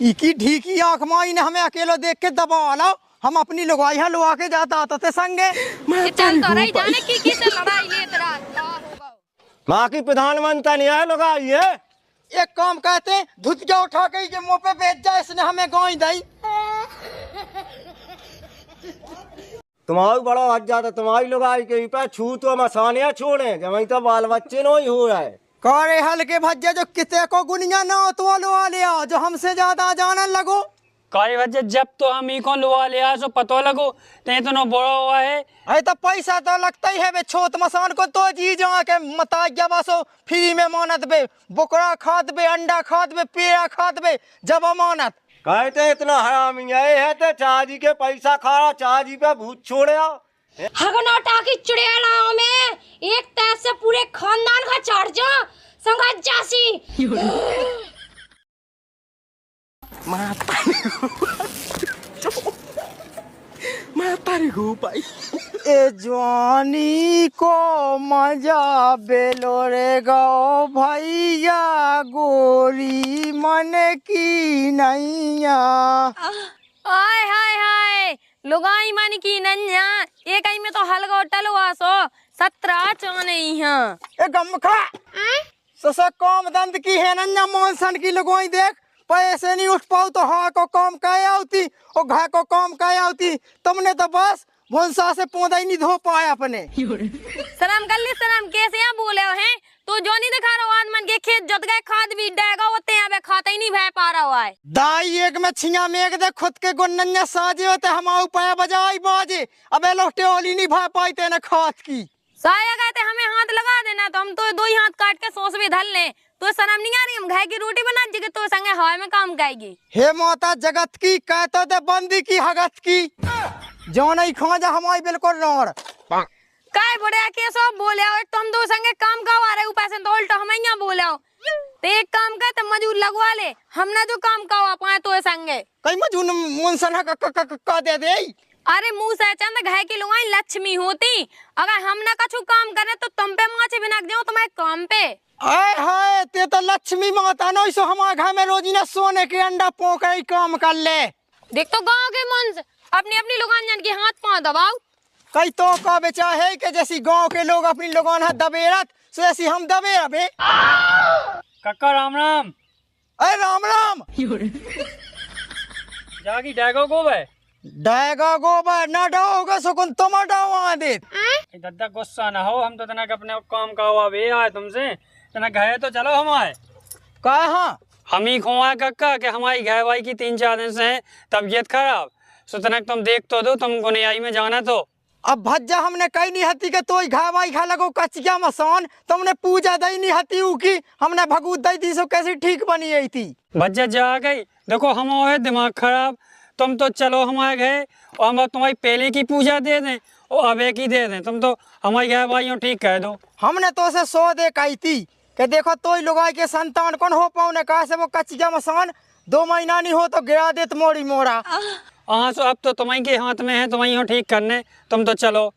इकी ढीकी आंख माई ने हमें अकेलो देख के दबा लो। हम अपनी लुगाई है लुआ के जाता आता थे संगे। चल तो रही जाने की से लड़ाई ले तेरा माँ की प्रधानमंत्री नहीं है लुगाई है। एक काम कहते हैं धुतिया उठा के ये मुंह पे बेच जाए, इसने हमें गाय दी। तुम्हारी बड़ा हज जाता तुम्हारी लुगाई के पे छू तो मसानिया छोड़े जब तो बाल बच्चे नो ही हो रहे कारे हल्के भज्जे जो किते को गुनिया ना तो लुआ लिया जो हमसे ज्यादा जाने लगो। काई वजह जब तो हम ही को लुआ लिया सो पतो लगो ते तो न बड़ा हुआ है। अरे तो पैसा तो लगता ही है बे, छोट मसान को तो जी जा के मताया बसो फ्री में मानत बे, बकरा खाद बे, अंडा खाद बे, पेड़ा खाद बे, जब अमानत कहते इतना हरामी है तो चाची के पैसा खा रहा, चाची पे भूत छोड़े हगनौटा की चुड़ैलाओं में एक तैस से पूरे खानदान का चार जा संगत जासी। ए जवानी को मजा बेलो रे गो भैया गोरी मन की नैया। हाय हाय हाय लुगाई मन की नन्या एक आई में तो हलगा टलवा सो 17 चाने यहाँ ए गमखा ससा काम दंद की है नन्या मोहन की लगवाई देख, पैसे नहीं उठ पाऊ तो हाँ को काम काय आती और घा को काम काय आती। तुमने तो बस भोंसा से पौधा ही नहीं धो पाया अपने। शर्म कर ली शर्म, कैसे यहाँ बोले हो हैं तो जो नहीं दिखा रहा आदमन के खेत जोत गए खाद भी डायगा होते हैं अब खाता ही नहीं भय पा रहा हुआ है। दाई एक में छिया में एक दे खुद के गुन्नन्या साजे होते हम पाया बजाई बाजे अबे लोटे ओली नहीं भा पाई तेने खाद की। साया कहते हमें हाथ लगा देना तो हम तो दो ही हाथ काट के सोच भी धल ले। तो शर्म नहीं आ रही हम घाय की रोटी बना जगह तो संगे हवा में काम करेगी। हे माता जगत की कहते थे बंदी की हगत की जो नहीं खोजा हमारी बिल्कुल रोड काय बड़े के सब बोले हो तुम दो संगे काम करवा रहे ऊपर से तो उल्टा हमें यहाँ बोले हो तो एक काम कर तो मजूर लगवा ले, हम ना जो काम करवा पाए तो संगे कई मजूर मुंसन का दे दे। अरे मुंह से चंद घाय की लुगाई लक्ष्मी होती, अगर हम ना कछु काम करे तो तुम पे माचे बिना जाओ तुम्हारे काम पे। आए हाय ते तो लक्ष्मी माता नो सो हमारे घर में रोजी ना सोने के अंडा पोक काम कर ले। देख तो गाँव के मन से अपनी अपनी लुगान जन के हाथ पाँव दबाओ। कई तो का बेचा है कि जैसी गांव के लोग अपनी लोगों है दबेरत सो ऐसी हम दबेरा बे। कक्का राम राम। अरे राम राम जागी डैगो को बे डायगा गोबर ना डाओगे सुकुन तुम डावा दे। दद्दा गुस्सा ना हो, हम तो तना अपने काम का हुआ वे आए तुमसे तना गए तो चलो हमारे कहा हम ही खुआ कक्का कि हमारी गाय वाई की 3-4 दिन से तबीयत खराब सो तनक तुम देख तो दो तुम गुनियाई में जाना तो। अब भज्जा हमने कई नहीं हती के तो घा वाई खा लगो कचिया मसान तुमने पूजा दई नहीं हती उकी हमने भगूत दई दी सो कैसी ठीक बनी आई थी। भज्जा जा गई देखो हम है दिमाग खराब, तुम तो चलो हमारे गए और हम तुम्हारी पहले की पूजा दे दें और अब एक ही दे दें, तुम तो हमारी गाय भाइयों ठीक कह दो। हमने तो से 100 दे कही थी कि देखो तो लोग के संतान कौन हो पाऊ ने कहा से वो कचिया मसान 2 महीना नहीं हो तो गिरा दे तो मोड़ी मोड़ा। हाँ सो अब तो तुम्हारी के हाथ में है, तुम्हारी ठीक करने, तुम तो चलो।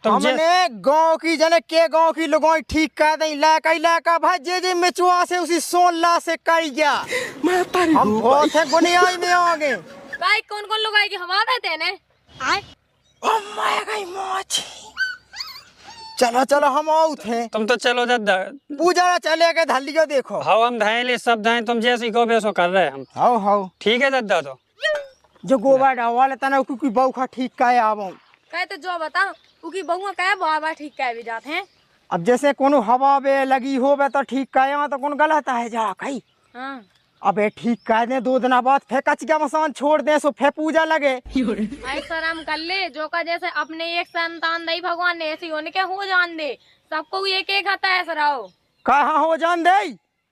हमने गांव की जने के गांव की लोगों ठीक कर दई लाका भज्जे जे मिचुआ से उसी 16 से कर गया हम बहुत है गुनियाई में आ गए। भाई कौन कौन लोग आएगी हवा देते ने आए ओ माय गई मोची चलो चलो हम आउट हैं। तुम तो चलो दद्दा पूजा चले के धलियो देखो। हाँ हम धाए सब धाए तुम जैसे कहो वैसो कर रहे हम। हाउ हाउ ठीक है दद्दा तो जो गोबर डावाले तना क्योंकि बौखा ठीक का आवो कहे तो जो बता उकी बहुआ कहे बाबा ठीक कहे भी जाते हैं। अब जैसे कोनो हवा बे लगी हो बे तो ठीक का तो कौन गलत है जा कही। हां अबे ठीक कर दे 2 दिन बाद फिर कचिया मसान छोड़ दे सो फिर पूजा लगे। भाई शर्म कर ले जो का जैसे अपने एक संतान दई भगवान ने ऐसी होने के हो जान दे सबको एक एक आता है सराओ कहा हो जान दे।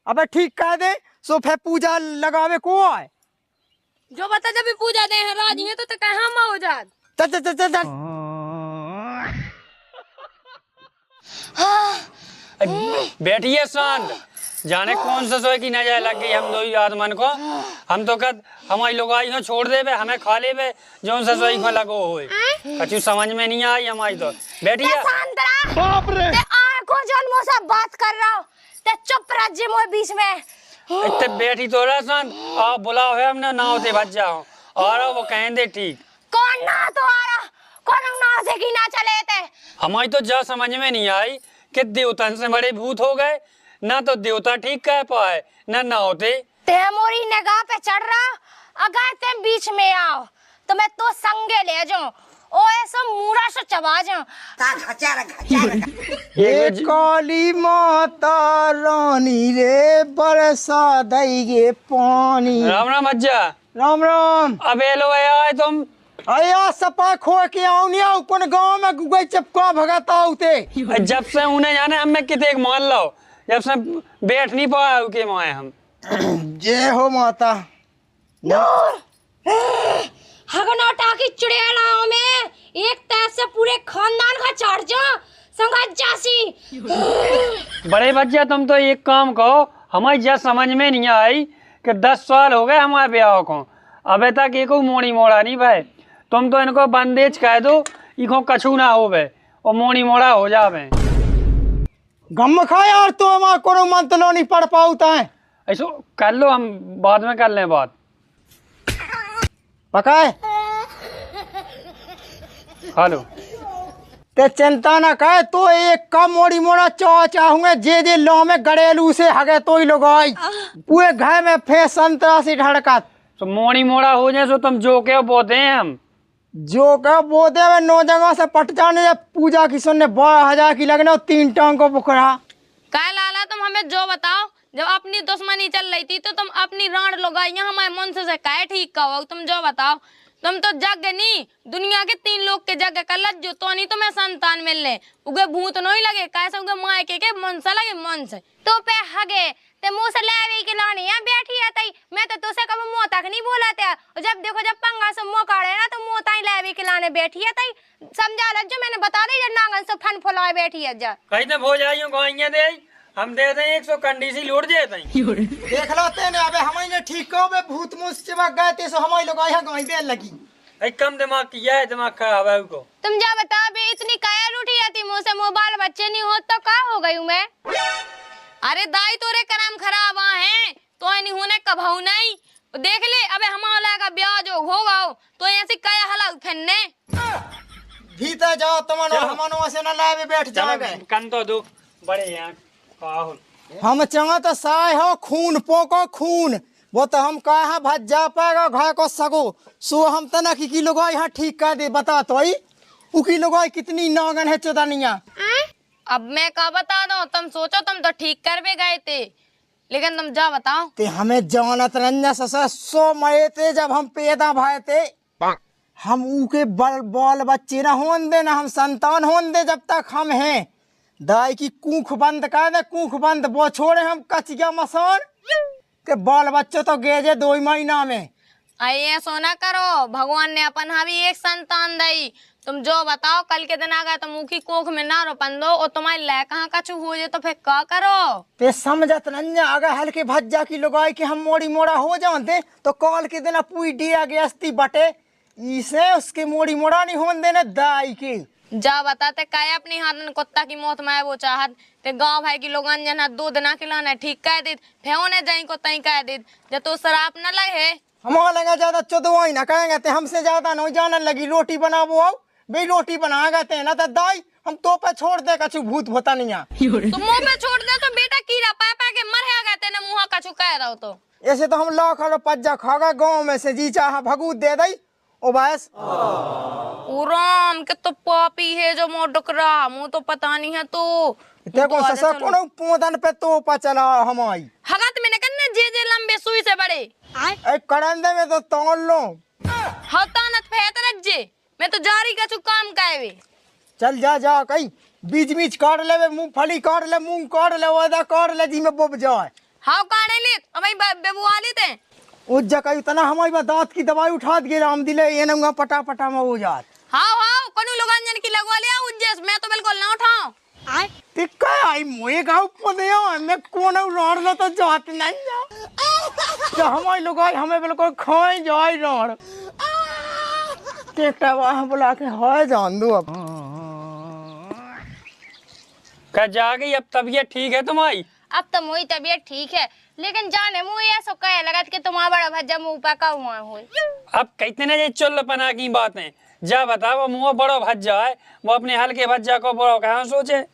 अबे ठीक कर दे सो फिर पूजा लगावे को आए जो बता जब भी पूजा दे हैं राजी है तो कहा हम हो जात चल चल चल चल बैठिए शांत, जाने कौन सा सोए की नजर लग गई हम दो ही आदमन को। हम तो कद हमारी लोग आई हो छोड़ दे बे हमें खा ले बे जो सा सोई को लगो होए कछु समझ में नहीं आई हमारी तो। बैठिए बाप रे आंखों जन्मों से बात कर रहा हूं ते चुप राज्य मोए बीच में इतने बैठी तो रहा सन और बुलाओ है हमने नाव से भज जाओ और वो कहें दे ठीक कौन ना तो आ रहा, कौन नाव से की ना चले थे। हमारी तो जा समझ में नहीं आई कि देवता से बड़े भूत हो गए, ना तो देवता ठीक कह पाए ना होते। ते मोरी निगाह पे चढ़ रहा, अगर ते बीच में आओ तो मैं तो संगे ले जाऊं, ओ ऐसा मूड़ा से चबा जाऊं। हे काली माता रानी रे बरसा दईगे पानी। राम राम अज्जा। राम राम। अबे लो आए तुम। अया सपा खो के आओ नहीं आओ कौन गांव में गुगई चपका भगाता होते। जब से उन्हें जाने हमें किते मान लो, जब से बैठ नहीं पाया के माए हम। जय हो माता। हगनौटा की चुड़ैलाओं में एक तैस से पूरे खानदान का चाट जा संगत जासी। बड़े बच्चे तुम तो एक काम कहो, हमारी जब समझ में नहीं आई कि 10 साल हो गए हमारे ब्याह को, अबे तक एक मोड़ी मोड़ा नहीं भाई। तुम तो इनको बंदेज कह दो, इनको कछू ना हो बे और मोड़ी मोड़ा हो जावे। गम खाए और तो हमारा कोनो मंतलो नहीं पढ़ पाऊता है। ऐसो कर लो, हम बाद में कर लें बात। पकाए हेलो ते चिंता ना करे तो एक कम मोड़ी मोड़ा चाहूंगे जे लो में गड़ेलू से हगे तो ही लोग आई पूरे घर में फेस संतरा से ढड़का तो मोड़ी मोड़ा हो जाए, सो तुम जो के बोते हैं हम जो कह बोते में 9 जगह से पट जाने जब पूजा की सुनने 12,000 की लगने और 3 टांग को बुकरा। काय लाला तुम हमें जो बताओ, जब अपनी दुश्मनी चल रही थी तो तुम अपनी राण लगाइया हमारे मन से काय ठीक का हो। तुम जो बताओ, तुम तो जग नहीं दुनिया के 3 लोग के जग कर लज्जो तो नहीं तुम्हें संतान मिलने उगे भूत नहीं लगे कैसे उगे माय के मन से लगे मन से तो पे हगे ते मुंह से लेवे के लानी है बैठी है तई। मैं तो तुसे कब मुंह तक नहीं बोला था, और जब देखो जब पंगा से मुंह काढ़े ना तो मुंह ताई लेवे के लाने बैठी है तई। समझा लज्जो मैंने बता दी जब नांगन से फन फुलाए बैठी है जा कहीं तो हो जाइयो गाइया दे हम दे दें 100 कंडी सी लूट देते हैं। देख लाते ने अबे हमारे ठीक हो बे भूत मुझ चिपक गए थे सो हमारे लोग यहाँ गाय दे लगी। एक कम दिमाग किया है, दिमाग खराब है को। तुम जा बता बे इतनी काया रूठी रहती मुंह से, मोबाइल बच्चे नहीं हो तो का हो गई मैं। अरे दाई तोरे करम खराब है तो नहीं होने कभाऊ नहीं देख ले। अबे हमारा का ब्याह जो होगा तो ऐसी काया हला फन्ने भीतर जाओ तुम्हारा हमनो से ना लाए बैठ जाओगे। कन तो दो बड़े यहाँ पाहुल हम चाह तो साय हो खून पोको खून वो तो हम कहा भज जा पाएगा घर को सगो सो हम तना की लोग यहाँ ठीक कर दे बता तो ही उकी लोग कितनी नागन है चौदनिया। अब मैं का बता दो, तुम सोचो तुम तो ठीक कर भी गए थे लेकिन तुम जा बताओ। ते हमें जानत रंजा ससा सो मरे थे जब हम पैदा भए थे, हम उके बाल बच्चे ना होन दे ना हम संतान होन दे जब तक हम हैं। दाई की कूख बंद कर दे, कूख बंद वो छोड़े हम कच गया मसान के बाल बच्चे तो गेजे 2 महीना में। आइए सोना करो, भगवान ने अपन हवी एक संतान दई। तुम जो बताओ कल के दिन आ गए तो मुँह की कोख में ना रोपन दो और तुम्हारी लय कहाँ कछु हो जाए तो फिर क्या करो। ते समझत रंजा अगर हल्के भज्जा की लगाई कि हम मोड़ी मोड़ा हो जाते तो कल के दिन पूरी डिया गस्ती बटे इसे उसके मोड़ी मोड़ा नहीं होने देने दाई की। जा बताते काय अपनी हाथ कुत्ता की मौत में वो चाहत ते गांव भाई की लोग जना 2 दिन खिलाना ठीक कह दी फेवने जाई को तई कह दी जब तो शराब न लगे हमारा लगा ज्यादा चौदवाई ना कहेंगे ते हमसे ज्यादा नहीं जानने लगी रोटी बनावो आओ भाई रोटी बना गए थे ना तो दाई हम तो पे छोड़ दे कछु भूत होता नहीं है तो मुंह पे छोड़ दे तो बेटा कीड़ा पा के मर गए थे ना मुंह कछु कह रहा तो ऐसे तो हम लाख पज्जा खा गए गाँव में से जी चाह भगूत दे दई ओ बस राम के तो पापी है जो मुंह डकरा मुंह तो पता नहीं है तो देखो ससा कोनो पोदन पे तो पचला हमारी हगत में करने जे लंबे सुई से बड़े ए करंदे में तो तोड़ लो हतानत फेत रख जे मैं तो जारी कछु काम कायवे चल जा जा कहीं बीच बीच काट ले मूंगफली काट ले मूंग काट ले वादा काट ले जी में बोब जाए हाउ काढ़े ले हमारी बेबुआ लेते उस जगह इतना हमारी बात दांत की दवाई उठा दिए राम दिले ये नंगा पटा पटा में हो जात हाउ हाउ कोनो लोगन की लगवा ले उज्जैस मैं तो बिल्कुल ना उठाऊं टिक्का आई मोए गाँव पने मैं कौन रोड लो तो जात नहीं जा तो हमारे लोग हमें बिल्कुल खाए जाए रोड टेक्टा वहाँ बुला के हाय जान दो अब क्या जा गई अब तबीयत ठीक है तुम्हारी? अब तो मोई तबीयत ठीक है, लेकिन जाने मुँह ऐसा कहे लगा कि तुम्हारा बड़ा भज्जा मुँह पका हुआ हो। अब कितने जे चुल्लपना की बातें, जा बता वो मुँह बड़ो भज्जा है, वो अपने हल्के भज्जा को बड़ो कहाँ सोचे।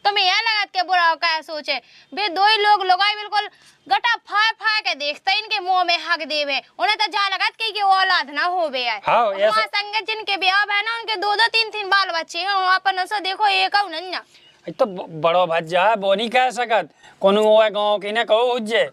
तुम्हें यह लगा के बुरा क्या सोचे, बे दो ही लोग लगाई बिल्कुल गटा फाय फाय के देखते इनके मुंह में हक देवे, उन्हें तो जा लगा कि औलाद ना हो बे है। हाँ, वहाँ संग जिनके ब्याह है ना उनके दो दो तीन तीन बाल बच्चे हैं, अपन ऐसा देखो एक नन्ना तो बड़ो भज्जा है, वो नहीं कह सकत कोनो वो गाँव की ने कहो उज्जे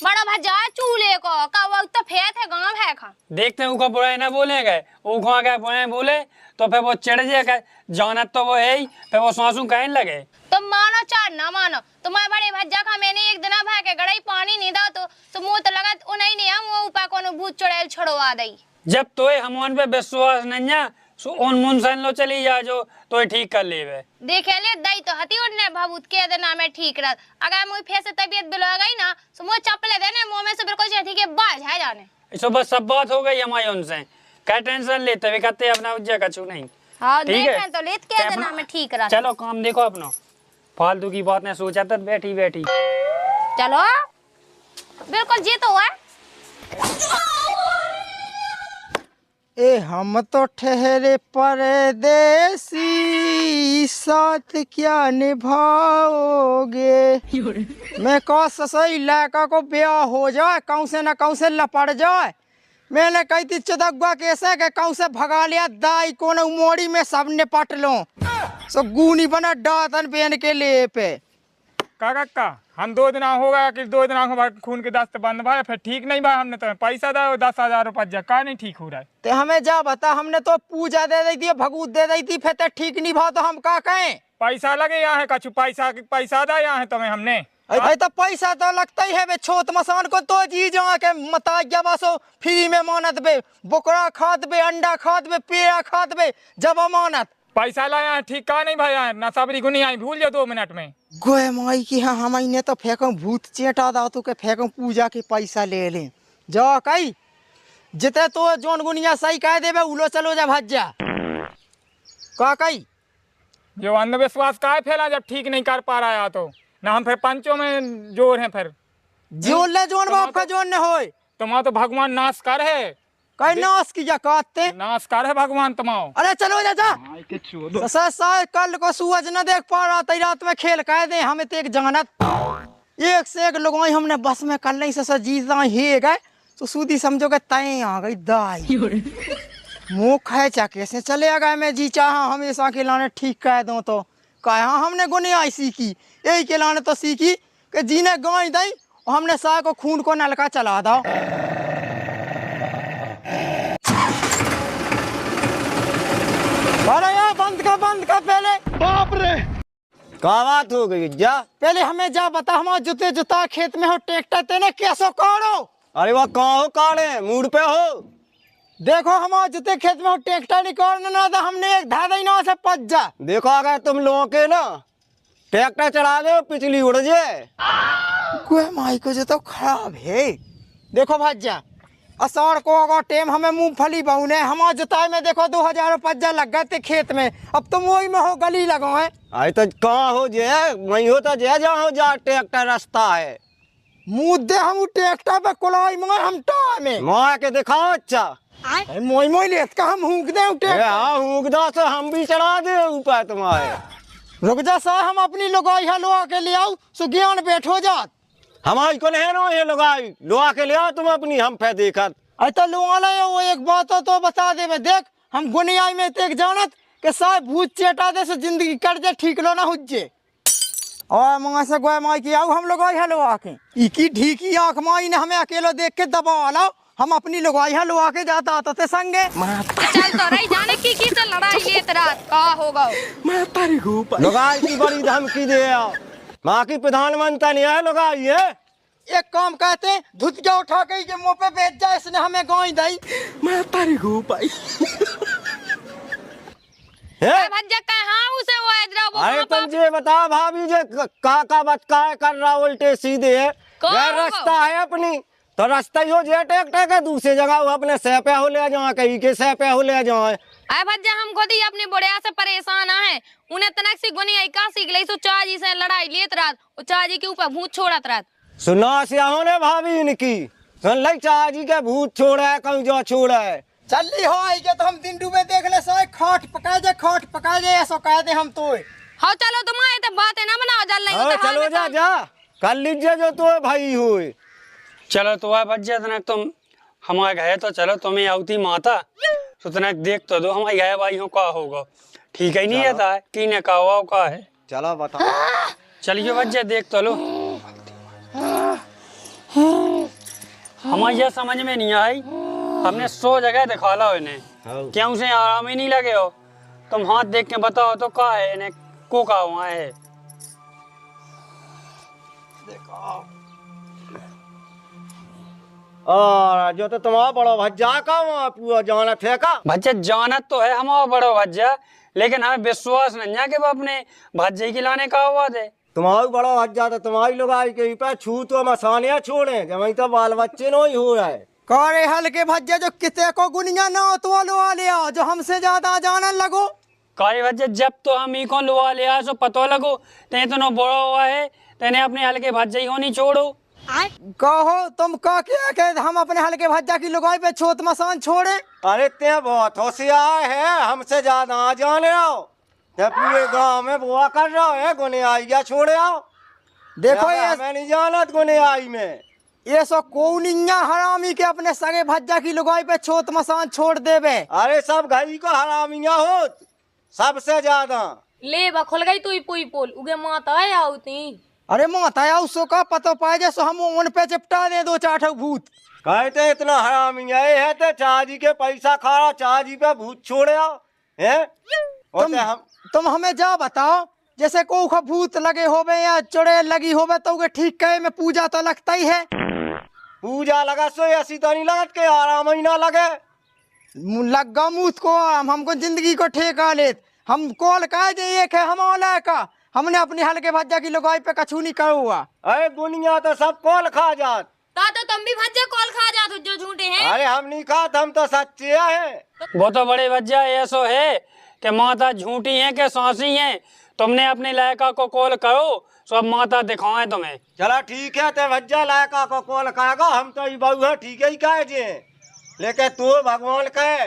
बड़ा भज्जा है चूल्हे को का वक्त तो फेत है गांव है खा देखते हैं उनको बुराई ना बोलेंगे, उखा के बुराई बोले तो फिर वो चिढ़ जाएगा, जानत तो वो है ही, फिर वो सांसू कहने लगे। तुम मानो चार ना मानो, तुम्हारे बड़े भज्जा का मैंने एक दिन भा के गड़ाई पानी नहीं दा तो मुंह तो लगा उन्हें नहीं हम वो ऊपर कोनो भूत चढ़ेल छड़वा दई। जब तो हम उन पे विश्वास नहीं सो उन मुंसन लो चली जा जो तो ठीक कर लेवे। देखे ले दई तो हती उन्ने भभूत के देना में ठीक रह, अगर मुझे फेस तबीयत बिलो गई ना तो मुझे चपले देने मुंह में से बिल्कुल ठीक है बाज है जाने। इसो बस सब बात हो गई हमारी उनसे, क्या टेंशन लेते वे कहते अपना उज्जा कछु नहीं। हाँ ठीक है? देखें तो लेत के देना में ठीक रह। चलो काम देखो अपना, फालतू की बात ने सोचा तो बैठी बैठी चलो बिल्कुल जी तो है। ए हम तो ठहरे परदेसी, साथ क्या निभाओगे। मैं कहा ससई लड़का को ब्याह हो जाए, कहूँ से न कहूँ से लपड़ जाए। मैंने कही थी चदगुआ कैसे के कहूँ से भगा लिया दाई को न मोड़ी में सब निपट लो, सो गूनी बना डातन पहन के ले पे। का हम 2 दिन हो गया कि 2 दिन हो खून के दस्त बंद भाई, फिर ठीक नहीं भाई, हमने तो पैसा दो 10,000 रुपया का नहीं ठीक हो रहा है। ते हमें जा बता, हमने तो पूजा दे दी थी, भगूत दे दी थी, फिर तो ठीक नहीं भाव तो हम का कहें। पैसा लगे यहाँ है कछु पैसा दा यहाँ है तुम्हें हमने। अरे तो पैसा तो लगता ही है बे, छोट मसान को तो जी जा के मता बसो फ्री में मानत बे, बोकरा खाद बे, अंडा खाद बे, पेड़ा खाद बे, जब अमानत पैसा लाया है ठीक का नहीं भाई, ना सबरी गुनी आई भूल जाओ 2 मिनट में। गोए माई की हाँ हम ने तो फेंको भूत चेटा दा तो के फेंको पूजा के पैसा ले ले जा कई जिते तो जोन गुनिया सही कह देबे उलो चलो जा भज जा का कई। जो अंधविश्वास का फैला जब ठीक नहीं कर पा रहा है तो ना हम फिर पंचों में जोर है, फिर जोन ले जोन बाप का जोन न होए तुम्हारा तो भगवान नाश कर है, कई नाश की जा कहते नाश कर है भगवान तुम्हारा। अरे चलो जा जा ससा कल को सूरज न देख पा रहा तई रात में खेल कह दे हमें तो एक जानत एक से एक लोग हमने बस में कल नहीं ससा जीता ही गए तो सूदी समझो के तय आ गई दाई मुँह खाए चा कैसे चले गए मैं जी चाह हमेशा के लाने ठीक कह दूं तो कहा हमने गुने आई सीखी यही के लाने तो सीखी कि जीने गाय दई और हमने सा को खून को नलका चला दो। अरे यार बंद कर पहले। बाप रे का बात हो गई जा, पहले हमें जा बता, हमारा जुते जुता खेत में हो ट्रैक्टर तेने कैसो काढ़ो। अरे वह कहाँ हो काढ़े मूड पे हो, देखो हमारे जुते खेत में हो ट्रैक्टर निकालना ना था, हमने एक धादा ही ना से पच जा। देखो अगर तुम लोगों के ना ट्रैक्टर चला दे पिछली उड़ जाए। कोई माई को जो तो खराब है। देखो भज्जा असार को अगर टेम हमें मूंगफली बहुने हमारे जुताई में देखो 2,000 रुपया लग गए थे खेत में, अब तुम वही में हो गली लगो है। अरे तो कहाँ हो जे वही हो तो जे जहाँ हो जा ट्रैक्टर रास्ता है मुद्दे हम ट्रैक्टर पे कुलाई मार हम टा में मार के दिखाओ। अच्छा मोई मोई लेत का हम हूक दे ट्रैक्टर। हाँ हुगदा से हम भी चढ़ा दे ऊपर तुम्हारे। रुक जा सा हम अपनी लोगाई हलवा के ले आओ सो ज्ञान बैठो जात हमारी को नहीं नो ये लगाई लोहा के ले आओ तुम अपनी हम फे देखत। अरे तो लुआ ले वो एक बात हो तो बता दे मैं देख हम गुनियाई में तेक जानत के साहब भूत चेटा दे से जिंदगी कट जाए ठीक लो ना हुज्जे और मंगा से गोय माई की आओ हम लोग आई हलवा के इकी ढीकी आंख माई ने हमें अकेलो देख के दबा लाओ हम अपनी लोगाई हलवा के जाता आता थे संगे। चल तो रही जाने की से लड़ाई लेत रात का होगा मैं तारी घूप लोगाई की बड़ी धमकी दे आओ, माँ की प्रधानमंत्री नहीं है लोगाई है। एक काम कहते हैं धुतिया उठा के ये मुंह पे बेच जाए इसने हमें गाय दी मैं तारी घूप आई भज्जा कहाँ उसे वो इधर वो अरे तुम जे बता भाभी जे का बचका कर रहा उल्टे सीधे है कौन यह होगा? रास्ता है अपनी तो रास्ता ही हो जे टेक टेक है दूसरी जगह वो अपने सह पे हो ले जाए कहीं के सह पे हो ले जाए। अरे भज्जा हम खुद ही अपनी बुढ़िया से परेशान है। उन्हें तनक सी गुनी आई का सीख ली सो चाची से लड़ाई लेत रात और चाची के ऊपर भूत छोड़त रात। सुना सियाहो ने भाभी इनकी सुन लाई चाची के भूत छोड़ा है कहूँ जो छोड़ा है। चली हो आई के तो हम दिन डूबे देख ले सो खाट पका दे ऐसा कह दे हम तो। हाँ चलो तुम आए तो बातें ना बनाओ जल नहीं हाँ, तो चलो जा जा कर लीजिए जो तो भाई हुए। चलो तो आ बच्चे तनक तुम हमारे गए तो चलो तुम्हें आउती माता तो तनक देख तो दो हमारे गए भाई हो का होगा ठीक है नहीं आता है कि ने का हुआ का है। चलो बताओ चलिए बच्चे देख तो लो। हमारे यह समझ में नहीं आई हमने 100 जगह दिखा ला इन्हें क्यों से आराम ही नहीं लगे हो। तुम हाथ देख के बताओ तो का है इन्हें को का हुआ है। और जो तो तुम्हारा बड़ा भज्जा का वहाँ पूरा जाना फेंका भज्जा जानत तो है हमारा बड़ो भज्जा लेकिन हमें विश्वास नहीं है कि वो अपने भज्जे की लाने का हुआ थे। तुम्हारा बड़ा भज्जा तो तुम्हारी लोग आई के पे छू तो मसानिया छोड़े जब वही तो बाल बच्चे नो ही हो रहा है। करे हल्के भज्जे जो किते को गुनिया ना हो तो लो आ लिया जो हमसे ज्यादा जानने लगो। काई भज्जा जब तो हम ही को लुआ लिया सो पतो लगो ते तो नो बड़ा हुआ है तेने अपने हल्के भज्जे ही होनी छोड़ो। कहो तुम कह के हम अपने हल्के भज्जा की लुगाई पे छोट मसान छोड़े। अरे ते बहुत होशियार है हमसे ज्यादा जाने आओ जब पूरे गांव में बुआ कर रहा है गुने आई या छोड़े आओ। देखो ये मैं नहीं जानत गुने आई में ये सो कौनिया हरामी के अपने सगे भज्जा की लुगाई पे छोट मसान छोड़ देवे। अरे सब घड़ी को हरामिया हो सबसे ज्यादा ले बा खुल गई तू पुई पोल उगे माता है आउती। अरे माता उसो का पतो पाए जैसो हम उन पे चिपटा दे 2-4 ठो भूत। कहते इतना हरामिया है तो चाची के पैसा खा रहा चाची पे भूत छोड़े आओ है। तुम हमें जा बताओ जैसे को भूत लगे होवे या चुड़ैल लगी होवे तो उगे ठीक कहे में पूजा तो लगता ही है। पूजा लगा सो ऐसी तो नहीं लगत के आराम ही ना लगे लगा मूत को हमको जिंदगी को ठेका लेत हम कॉल कह दे एक है हमारा का हमने अपनी हल्के भज्जा की लुगाई पे कछू नहीं करो हुआ। अरे दुनिया तो सब कॉल खा जात तो तुम भी भज्जे कॉल खा जाते जो झूठे हैं। अरे हम नहीं खाते हम तो सच्चे हैं। वो तो बड़े भज्जा ऐसो है कि माता झूठी है कि सांसी है तुमने अपने लायका को कॉल करो सब माता दिखाएं तुम्हें। चला ठीक है ते भज्जा लायका को कॉल करेगा हम तो ये बहू है ठीक है ही कहे जे लेकिन तू भगवान कहे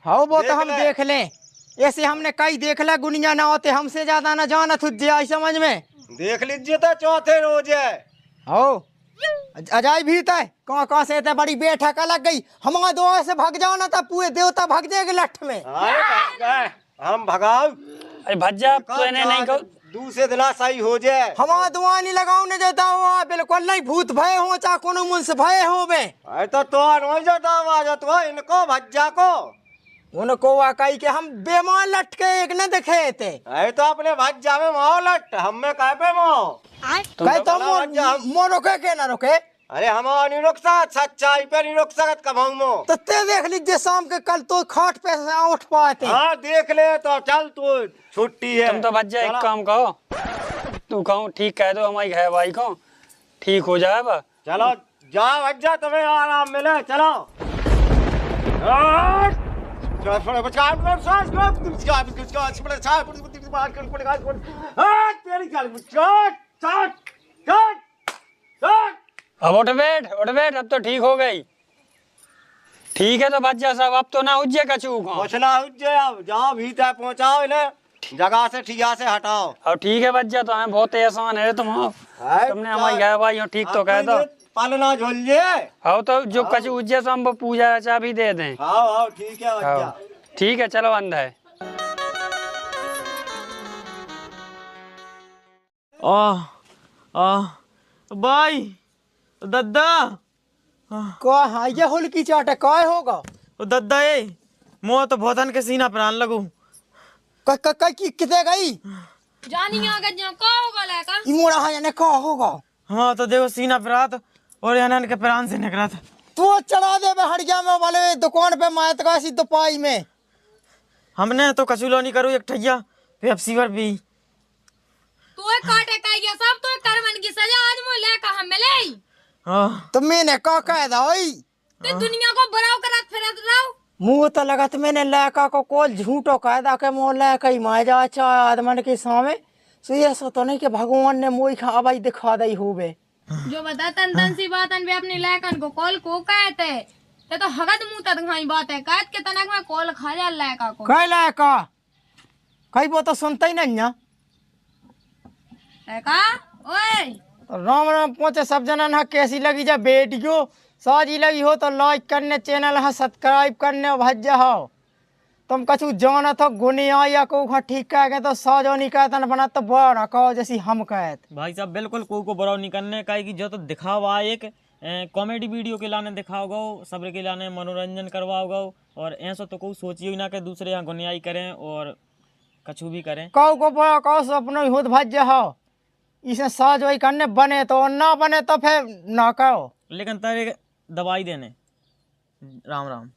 हाँ वो तो हम देख लें ऐसे हमने कई देख ला गुनिया ना होते हमसे ज्यादा ना जाना तुझे आई समझ में देख लीजिए तो चौथे रोज है। हो अजाई भी था कहाँ से ते बड़ी बैठक लग गई हमारा दो से भाग जाओ ना था पूरे देवता भाग जाएंगे लठ में। अरे भाग गए, हम भगाओ अरे भज्जा तो इन्हें नहीं कहो दूसरे दिन सही हो जाए हमारा दुआ नहीं लगाओ ने देता हुआ बिल्कुल नहीं भूत भय हो चाहे कोनो मन से भय हो बे। अरे तो नहीं जाता आवाज तो इनको भज्जा को उनको वाकई के हम बेमार लट के एक न देखे थे। अरे तो अपने भज्जा में माओ लट हम में कह पे माओ कहे तो मो रोके के ना रोके। अरे हमारा नहीं रोक सकत सच्चाई पे नहीं रोक सकत कमाऊ मो तो ते देख लीजिए शाम के कल तो खाट पे से उठ पाते। हाँ देख ले तो चल तू छुट्टी है। तुम तो भज्जा एक काम कहो तू कहूँ ठीक कह दो हमारी है भाई को ठीक हो जाए बा। चलो जाओ भज्जा तुम्हें आराम मिले चलो। अब उठ बैठ अब तो ठीक हो गई। ठीक है तो भज्जा साहब अब तो ना उज्जे कछू कुछ ना उज्जे अब जाओ भीतर पहुंचाओ इन्हें जगह से ठिया से हटाओ। अब ठीक है भज्जा तो हमें बहुत एहसान है तुमने हमारी गाय भाई ठीक तो कह दो पालना झोलिए। हाँ तो जो कछु उज्जे से हम पूजा चाबी दे दें। हाँ ठीक है भज्जा ठीक है चलो अंधा है। भाई दद्दा कहा ये होल की चाट है काय होगा दद्दा ये मो तो भोतन के सीना प्राण लगू की किते गई जानी आगे जा का होगा लड़का इमोड़ा है ने का होगा। हाँ तो देखो सीना प्रात और यानन के प्राण से निकला था। तू चढ़ा दे बे हड़िया में वाले दुकान पे मायत का सी दोपाई में हमने तो कचूलो नहीं करू एक ठैया पेप्सी पर भी तू काटे का ये सब तो करवन की सजा आज मो ले का हम मिले। हाँ तो मैंने का कह दई तो दुनिया को बराव करत फिरत रहो। मुंह तो लगत मैंने लड़का को कोल झूठो कायदा के मोह लड़का ही मार जा अच्छा आदमन के सामने सो ये सो तो नहीं कि भगवान ने मोई खा अबाई दिखा दई होवे। जो बता तन तन सी बात अन वे अपने लायकन को कॉल को कहते ये तो हगत मुंह तक घाई बात है कहत के तनक में कॉल खा जा लायका को कह लड़का कई वो तो सुनता ही नहीं है। लायका ओए राम राम पहुंचे सब जनन है कैसी लगी जा वीडियो साजी लगी हो तो लाइक करने चैनल है सब्सक्राइब करने भज हो तुम कछु जाना तो गुनिया या को ठीक कह गए तो साजो नहीं कहता बना तो बड़ा कहो जैसी हम कहत भाई साहब बिल्कुल कोई को बुरा नहीं करने का कि जो तो दिखावा एक कॉमेडी वीडियो के लाने दिखाओगा सब्र के लाने मनोरंजन करवाओगा और ऐसा तो कोई सोचिए ना कि दूसरे यहाँ गुनियाई करें और कछु भी करें। कहो को बड़ा कहो सो अपनो ही खुद भज हो इसे साजो ही करने बने तो ना बने तो फिर ना कहो लेकिन तेरे दवाई देने राम राम।